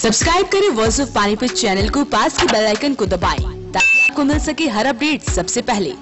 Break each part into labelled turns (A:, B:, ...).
A: Subscribe करें voice of Panipat channel को, पास की बेल आइकन को दबाएं ताकि आपको मिल सके हर अपडेट सबसे पहले।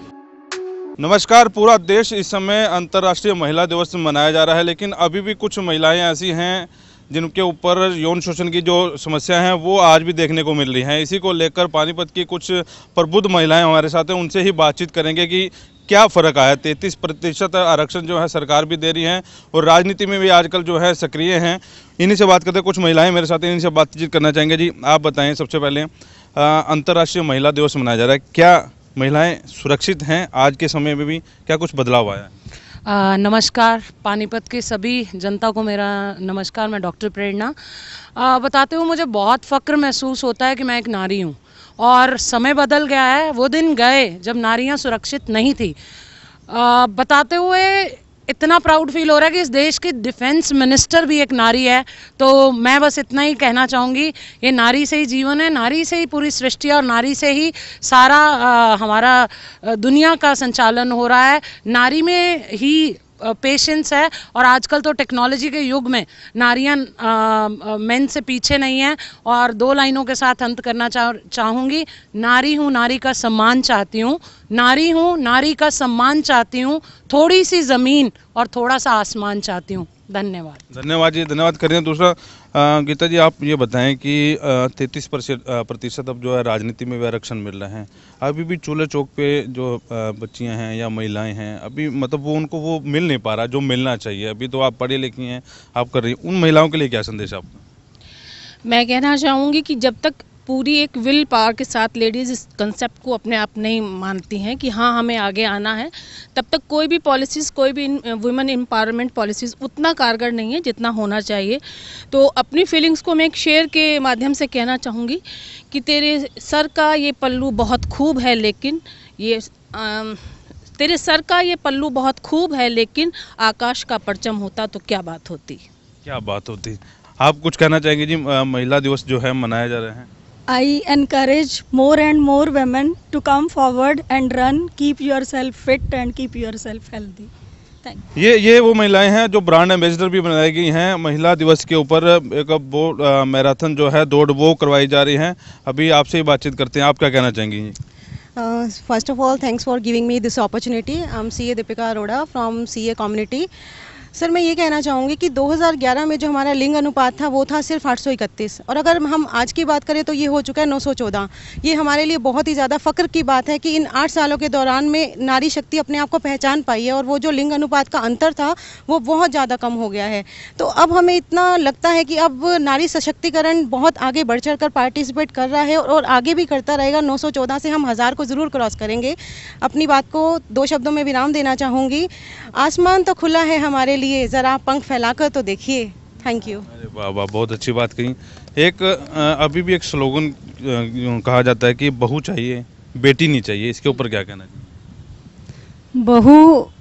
B: नमस्कार। पूरा देश इस समय अंतर्राष्ट्रीय महिला दिवस मनाया जा रहा है, लेकिन अभी भी कुछ महिलाएं ऐसी हैं जिनके ऊपर यौन शोषण की जो समस्या है वो आज भी देखने को मिल रही है। इसी को लेकर पानीपत की कुछ प्रबुद्ध महिलाएं हमारे साथ हैं, उनसे ही बातचीत करेंगे कि क्या फ़र्क आया। 33% आरक्षण जो है सरकार भी दे रही है और राजनीति में भी आजकल जो है सक्रिय हैं। इन्हीं से बात करते हैं। कुछ महिलाएं मेरे साथ हैं, इन्हीं से बातचीत करना चाहेंगे। जी आप बताएं, सबसे पहले अंतर्राष्ट्रीय महिला दिवस मनाया जा रहा है, क्या महिलाएं सुरक्षित हैं आज के समय में भी, क्या कुछ बदलाव आया है?
C: नमस्कार पानीपत के सभी जनता को मेरा नमस्कार। मैं डॉक्टर प्रेरणा। बताते हुए मुझे बहुत फ़क्र महसूस होता है कि मैं एक नारी हूँ और समय बदल गया है। वो दिन गए जब नारियाँ सुरक्षित नहीं थी। बताते हुए इतना प्राउड फील हो रहा है कि इस देश की डिफेंस मिनिस्टर भी एक नारी है। तो मैं बस इतना ही कहना चाहूँगी, ये नारी से ही जीवन है, नारी से ही पूरी सृष्टि है और नारी से ही सारा हमारा दुनिया का संचालन हो रहा है। नारी में ही पेशेंस है और आजकल तो टेक्नोलॉजी के युग में नारियां मेन से पीछे नहीं हैं। और दो लाइनों के साथ अंत करना चाहूँगी, नारी हूँ, नारी का सम्मान चाहती हूँ। नारी हूँ, नारी का सम्मान चाहती हूँ। थोड़ी सी ज़मीन और थोड़ा सा आसमान चाहती हूँ। धन्यवाद।
B: धन्यवाद जी, धन्यवाद करें। दूसरा गीता जी, आप ये बताएं कि 33% अब जो है राजनीति में भी आरक्षण मिल रहे हैं। अभी भी चूल्हे चौक पे जो बच्चियां हैं या महिलाएं हैं, अभी मतलब वो उनको वो मिल नहीं पा रहा जो मिलना चाहिए। अभी तो आप पढ़ी लिखी हैं, आप कर रही हैं, उन महिलाओं के लिए क्या संदेश है आपका?
D: मैं कहना चाहूँगी कि जब तक पूरी एक विल पावर के साथ लेडीज़ इस कंसेप्ट को अपने आप नहीं मानती हैं कि हाँ हमें आगे आना है, तब तक कोई भी पॉलिसीज़, कोई भी वुमेन एम्पावरमेंट पॉलिसीज़ उतना कारगर नहीं है जितना होना चाहिए। तो अपनी फीलिंग्स को मैं एक शेर के माध्यम से कहना चाहूँगी कि तेरे सर का ये पल्लू बहुत खूब है, लेकिन ये तेरे सर का ये पल्लू बहुत खूब है, लेकिन आकाश का परचम होता तो क्या बात होती।
B: क्या बात होती। आप कुछ कहना चाहेंगे जी? महिला दिवस जो है मनाया जा रहा है।
E: I encourage more and more women to come forward and run. Keep yourself fit and keep yourself healthy. Thank you.
B: ये वो महिलाएं हैं जो ब्रांड एम्बेसडर भी बनाई गई हैं। महिला दिवस के ऊपर एक वो मैराथन जो है दौड़ वो करवाई जा रही है। अभी आपसे ही बातचीत करते हैं, आप क्या कहना चाहेंगी?
F: First of all, thanks for giving me this opportunity. I'm CA Deepika Arora from CA Community. Sir मैं ये कहना चाहूँगी कि 2011 में जो हमारा लिंग अनुपात था वो था सिर्फ 831, और अगर हम आज की बात करें तो ये हो चुका है 914। ये हमारे लिए बहुत ही ज़्यादा फ़क्र की बात है कि इन 8 सालों के दौरान में नारी शक्ति अपने आप को पहचान पाई है और वो जो लिंग अनुपात का अंतर था वो बहुत ज़्यादा कम हो गया है। तो अब हमें इतना लगता है कि अब नारी सशक्तिकरण बहुत आगे बढ़ चढ़ कर पार्टिसिपेट कर रहा है और आगे भी करता रहेगा। 914 से हम 1000 को ज़रूर क्रॉस करेंगे। अपनी बात को 2 शब्दों में विराम देना चाहूँगी, आसमान तो खुला है हमारे लिए, जरा पंख फैलाकर तो देखिए। Thank you.
B: अरे वाह वाह, बहुत अच्छी बात कही। एक अभी भी एक स्लोगन कहा जाता है कि बहू चाहिए बेटी नहीं चाहिए, इसके ऊपर क्या कहना चाहिए?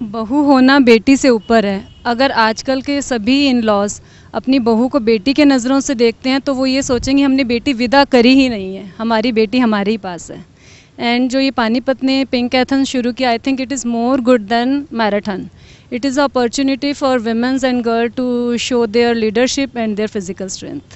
G: बहू होना बेटी से ऊपर है। अगर आजकल के सभी इन लॉज अपनी बहू को बेटी के नज़रों से देखते हैं तो वो ये सोचेंगे हमने बेटी विदा करी ही नहीं है, हमारी बेटी हमारे ही पास है। एंड जो ये पानीपत ने पिंक एथन शुरू किया, I think it is more good than marathon. It is an opportunity for women and girls to show their leadership and their physical strength.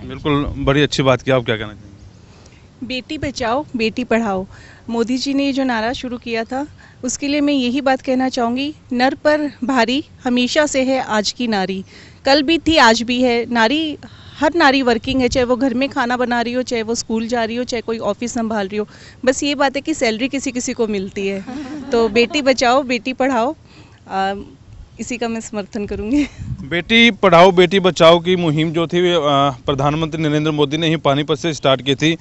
B: बिल्कुल, बड़ी अच्छी बात की। आप क्या कहना चाहेंगे?
H: बेटी बचाओ बेटी पढ़ाओ, मोदी जी ने जो नारा शुरू किया था उसके लिए मैं यही बात कहना चाहूँगी, नर पर भारी हमेशा से है आज की नारी, कल भी थी आज भी है। नारी, हर नारी वर्किंग है, चाहे वो घर में खाना बना रही हो, चाहे वो स्कूल जा रही हो, चाहे कोई ऑफिस संभाल रही हो। बस ये बात है कि सैलरी किसी किसी को मिलती है। तो बेटी बचाओ बेटी पढ़ाओ, इसी का मैं समर्थन करूंगी।
B: बेटी पढ़ाओ बेटी बचाओ की मुहिम जो थी प्रधानमंत्री नरेंद्र मोदी ने ही पानीपत से स्टार्ट की थी।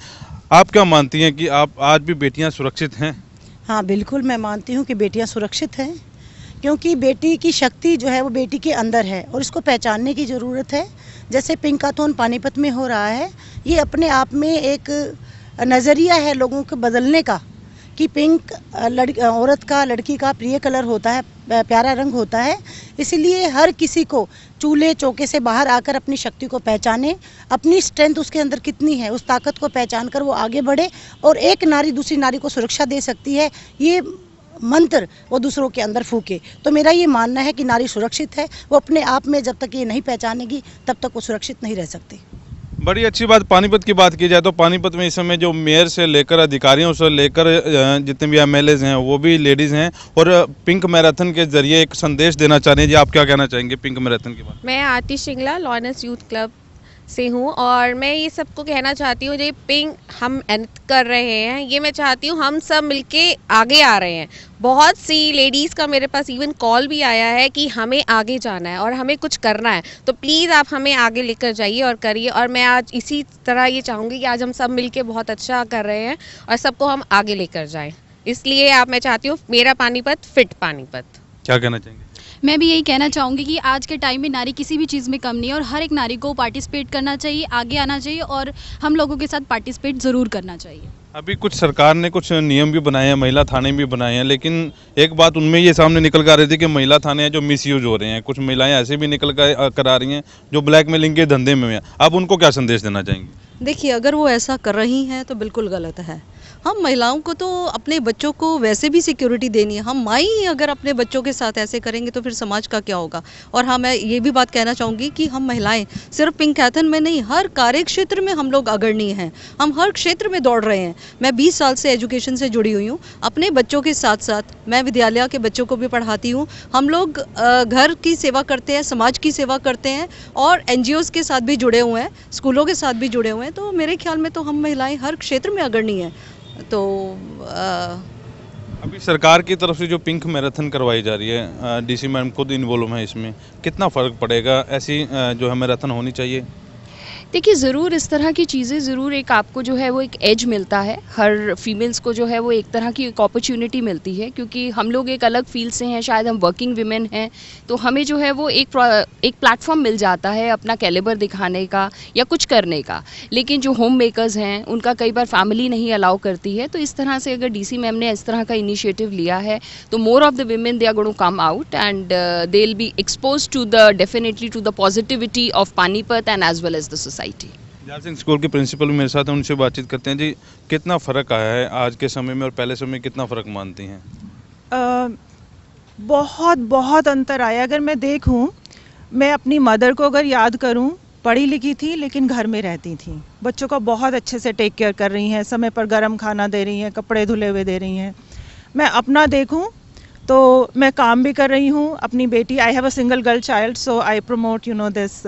B: आप क्या मानती हैं कि आप आज भी बेटियां सुरक्षित हैं?
I: हाँ बिल्कुल, मैं मानती हूँ कि बेटियां सुरक्षित हैं, क्योंकि बेटी की शक्ति जो है वो बेटी के अंदर है और इसको पहचानने की ज़रूरत है। जैसे पिंकाथॉन पानीपत में हो रहा है, ये अपने आप में एक नज़रिया है लोगों को बदलने का कि पिंक औरत का, लड़की का प्रिय कलर होता है, प्यारा रंग होता है। इसलिए हर किसी को चूल्हे चौके से बाहर आकर अपनी शक्ति को पहचाने, अपनी स्ट्रेंथ उसके अंदर कितनी है उस ताकत को पहचान कर वो आगे बढ़े और एक नारी दूसरी नारी को सुरक्षा दे सकती है, ये मंत्र वो दूसरों के अंदर फूके। तो मेरा ये मानना है कि नारी सुरक्षित है, वो अपने आप में जब तक ये नहीं पहचानेगी तब तक वो सुरक्षित नहीं रह सकती।
B: बड़ी अच्छी बात, पानीपत की बात की जाए तो पानीपत में इस समय जो मेयर से लेकर अधिकारियों से लेकर जितने भी एमएलएज हैं वो भी लेडीज़ हैं और पिंक मैराथन के जरिए एक संदेश देना चाह रही हैं। जी, आप क्या कहना चाहेंगे पिंक मैराथन के बारे में?
J: मैं आरती श्रृंगला लॉनेस यूथ क्लब से हूँ और मैं ये सबको कहना चाहती हूँ, जो पिंक हम कर रहे हैं ये मैं चाहती हूँ हम सब मिलके आगे आ रहे हैं। बहुत सी लेडीज़ का मेरे पास इवन कॉल भी आया है कि हमें आगे जाना है और हमें कुछ करना है, तो प्लीज़ आप हमें आगे लेकर जाइए और करिए। और मैं आज इसी तरह ये चाहूँगी कि आज हम सब मिलके बहुत अच्छा कर रहे हैं और सबको हम आगे लेकर जाएँ। इसलिए मैं चाहती हूँ मेरा पानीपत फिट पानीपत।
B: क्या कहना चाहेंगे?
K: मैं भी यही कहना चाहूँगी कि आज के टाइम में नारी किसी भी चीज़ में कम नहीं है और हर एक नारी को पार्टिसिपेट करना चाहिए, आगे आना चाहिए और हम लोगों के साथ पार्टिसिपेट ज़रूर करना चाहिए।
B: अभी कुछ सरकार ने कुछ नियम भी बनाए हैं, महिला थाने भी बनाए हैं, लेकिन एक बात उनमें ये सामने निकल कर आ रही थी कि महिला थाने हैं जो मिसयूज हो रहे हैं। कुछ महिलाएं ऐसे भी निकल कर आ रही हैं जो ब्लैकमेलिंग के धंधे में हैं। आप उनको क्या संदेश देना चाहेंगे?
L: देखिए, अगर वो ऐसा कर रही हैं तो बिल्कुल गलत है। हम महिलाओं को तो अपने बच्चों को वैसे भी सिक्योरिटी देनी है। हम माई ही अगर अपने बच्चों के साथ ऐसे करेंगे तो फिर समाज का क्या होगा। और हाँ, मैं ये भी बात कहना चाहूँगी कि हम महिलाएं सिर्फ पिंकैथन में नहीं, हर कार्य क्षेत्र में हम लोग अग्रणी हैं। हम हर क्षेत्र में दौड़ रहे हैं। मैं 20 साल से एजुकेशन से जुड़ी हुई हूँ। अपने बच्चों के साथ साथ मैं विद्यालय के बच्चों को भी पढ़ाती हूँ। हम लोग घर की सेवा करते हैं, समाज की सेवा करते हैं और NGOs के साथ भी जुड़े हुए हैं, स्कूलों के साथ भी जुड़े हुए हैं। तो मेरे ख्याल में तो हम महिलाएं हर क्षेत्र में अग्रणी हैं। तो
B: अभी सरकार की तरफ से जो पिंक मैराथन करवाई जा रही है, DC मैम खुद इन्वॉल्व है इसमें, कितना फ़र्क पड़ेगा? ऐसी जो है मैराथन होनी चाहिए।
M: देखिए, ज़रूर इस तरह की चीज़ें ज़रूर एक आपको जो है वो एक एज मिलता है, हर फीमेल्स को जो है वो एक तरह की एक अपॉर्चुनिटी मिलती है, क्योंकि हम लोग एक अलग फील्ड से हैं, शायद हम वर्किंग वीमेन हैं, तो हमें जो है वो एक प्लेटफॉर्म मिल जाता है अपना कैलिबर दिखाने का या कुछ करने का। लेकिन जो होम मेकर्स हैं उनका कई बार फैमिली नहीं अलाउ करती है, तो इस तरह से अगर DC मैम ने इस तरह का इनिशिएटिव लिया है तो more of the women they are going to come out and they will be expose to the definitely to the positivity of Panipat and as well as the society.
B: Jal Singh school के principal भी मेरे साथ हैं, उनसे बातचीत करते हैं। जी, कितना फ़र्क आया है आज के समय में और पहले समय में, कितना फ़र्क मानती हैं?
H: बहुत बहुत अंतर आया। अगर मैं देखूं, मैं अपनी मदर को अगर याद करूं, पढ़ी लिखी थी लेकिन घर में रहती थी, बच्चों को बहुत अच्छे से टेक केयर कर रही हैं, समय पर गर्म खाना दे रही हैं, कपड़े धुले हुए दे रही हैं। मैं अपना देखूं तो मैं काम भी कर रही हूँ। अपनी बेटी, I have a single girl child, so I promote this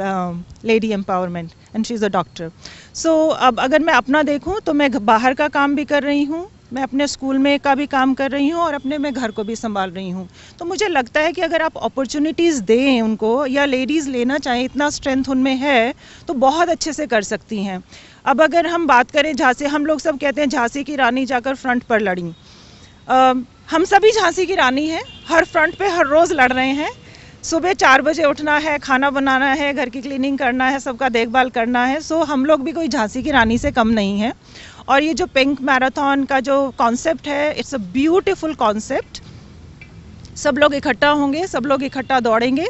H: lady empowerment and she is a doctor. So अब अगर मैं अपना देखूँ तो मैं बाहर का काम भी कर रही हूँ, मैं अपने स्कूल में का भी काम कर रही हूँ और अपने मैं घर को भी संभाल रही हूँ। तो मुझे लगता है कि अगर आप अपॉर्चुनिटीज़ दें उनको, या लेडीज़ लेना चाहें, इतना स्ट्रेंथ उनमें है तो बहुत अच्छे से कर सकती हैं। अब अगर हम बात करें झांसी, हम लोग सब कहते हैं झांसी की रानी जाकर फ्रंट पर लड़ी। हम सभी झांसी की रानी हैं, हर फ्रंट पे हर रोज़ लड़ रहे हैं। सुबह 4 बजे उठना है, खाना बनाना है, घर की क्लीनिंग करना है, सबका देखभाल करना है। सो हम लोग भी कोई झांसी की रानी से कम नहीं है। और ये जो पिंक मैराथन का जो कॉन्सेप्ट है, इट्स अ ब्यूटीफुल कॉन्सेप्ट। सब लोग इकट्ठा होंगे, सब लोग इकट्ठा दौड़ेंगे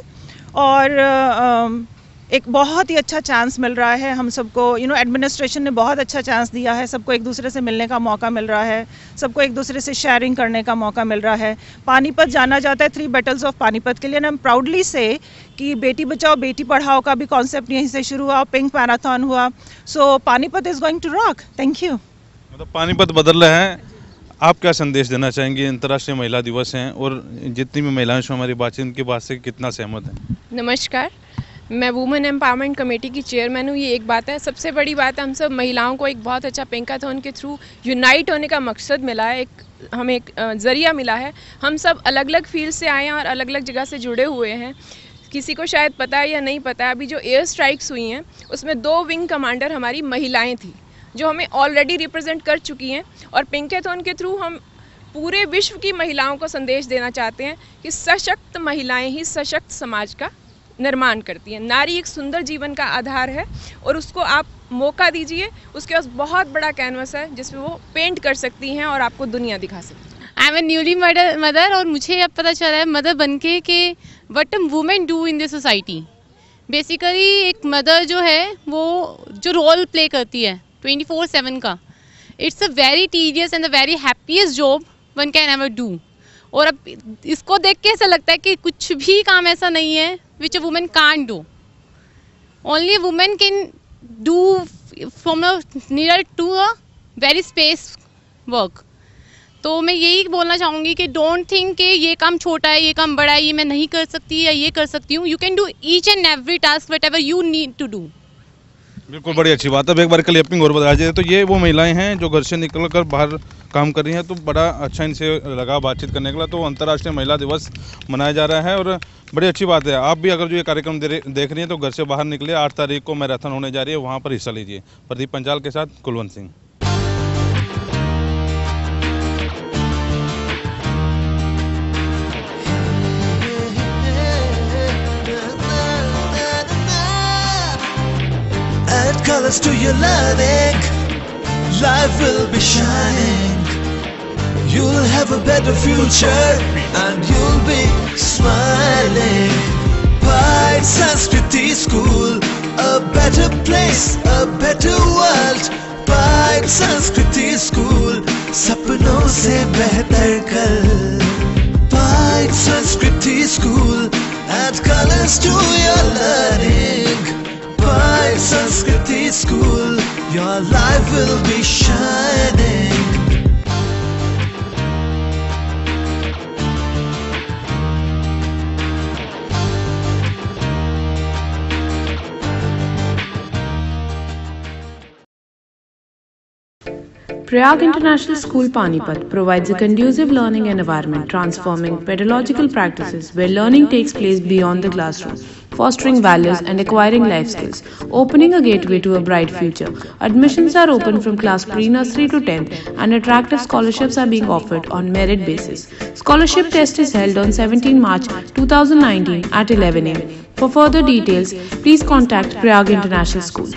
H: और एक बहुत ही अच्छा चांस मिल रहा है हम सबको। एडमिनिस्ट्रेशन ने बहुत अच्छा चांस दिया है, सबको एक दूसरे से मिलने का मौका मिल रहा है, सबको एक दूसरे से शेयरिंग करने का मौका मिल रहा है। पानीपत जाना जाता है 3 बैटल्स ऑफ पानीपत के लिए। आई एम प्राउडली से कि बेटी बचाओ बेटी पढ़ाओ का भी कॉन्सेप्ट यहीं से शुरू हुआ, पिंक मैराथन हुआ। So Panipat is going to rock. Thank you.
B: मतलब पानीपत बदल रहे हैं। आप क्या संदेश देना चाहेंगे? अंतर्राष्ट्रीय महिला दिवस हैं और जितनी भी महिलाएं से हमारी बातचीत, उनकी बात से कितना सहमत हैं?
N: नमस्कार, मैं वुमेन एम्पावरमेंट कमेटी की चेयरमैन हूँ। ये एक बात है, सबसे बड़ी बात है, हम सब महिलाओं को एक बहुत अच्छा पिंकाथॉन के थ्रू यूनाइट होने का मकसद मिला है, हमें एक ज़रिया मिला है। हम सब अलग अलग फील्ड से आए हैं और अलग अलग जगह से जुड़े हुए हैं। किसी को शायद पता है या नहीं पता है, अभी जो एयर स्ट्राइक्स हुई हैं उसमें 2 विंग कमांडर हमारी महिलाएँ थी जो हमें ऑलरेडी रिप्रेजेंट कर चुकी हैं। और पिंकाथॉन के थ्रू हम पूरे विश्व की महिलाओं को संदेश देना चाहते हैं कि सशक्त महिलाएँ ही सशक्त समाज का निर्माण करती हैं। नारी एक सुंदर जीवन का आधार है और उसको आप मौका दीजिए, उसके पास बहुत बड़ा कैनवस है जिसमें वो पेंट कर सकती हैं और आपको दुनिया दिखा सकती हैं।
O: I am a newly mother और मुझे अब पता चला है मदर बनके कि what a women do in this society. Basically एक मदर जो है वो जो रोल प्ले करती है 24/7 का, it's a very tedious and a very happiest job one can ever do. और अब इसको देख के ऐसा लगता है कि कुछ भी काम ऐसा नहीं है which a women can't do. Only women can do from a near to a very space work. तो मैं यही बोलना चाहूँगी कि डोंट थिंक कि ये काम छोटा है, ये काम बड़ा है, ये मैं नहीं कर सकती या ये कर सकती हूँ. You can do each and every task whatever you need to do.
B: बिल्कुल, बड़ी अच्छी बात है. अब एक बार क्लिपिंग और बता दीजिए. तो ये वो महिलाएं हैं जो घर से निकल कर बाहर काम कर रही हैं. तो बड़ा अच्छा इनसे लगा बातचीत करने के लिए. तो अंतर्राष्ट्रीय महिला दिवस मनाया जा रहा है और बड़ी अच्छी बात है. आप भी अगर जो ये कार्यक्रम देख रही हैं तो घर से बाहर निकले. 8 तारीख को मैराथन होने जा रही है, वहाँ पर हिस्सा लीजिए. प्रदीप पंचाल के साथ Kulwant Singh.
P: Add colors to your learning, life will be shining. You'll have a better future and you'll be smiling. Pride Sanskriti School, a better place, a better world. Pride Sanskriti School, सपनों से बेहतर कल. Pride Sanskriti School, add colors to your learning. Pride Sanskriti School, your life will be shining.
Q: Prayag International School Panipat provides a conducive learning environment, transforming pedagogical practices where learning takes place beyond the classroom, fostering values and acquiring life skills, opening a gateway to a bright future. Admissions are open from class pre-nursery to 10th and attractive scholarships are being offered on merit basis. Scholarship test is held on 17 March 2019 at 11 am. For further details, please contact Prayag International School.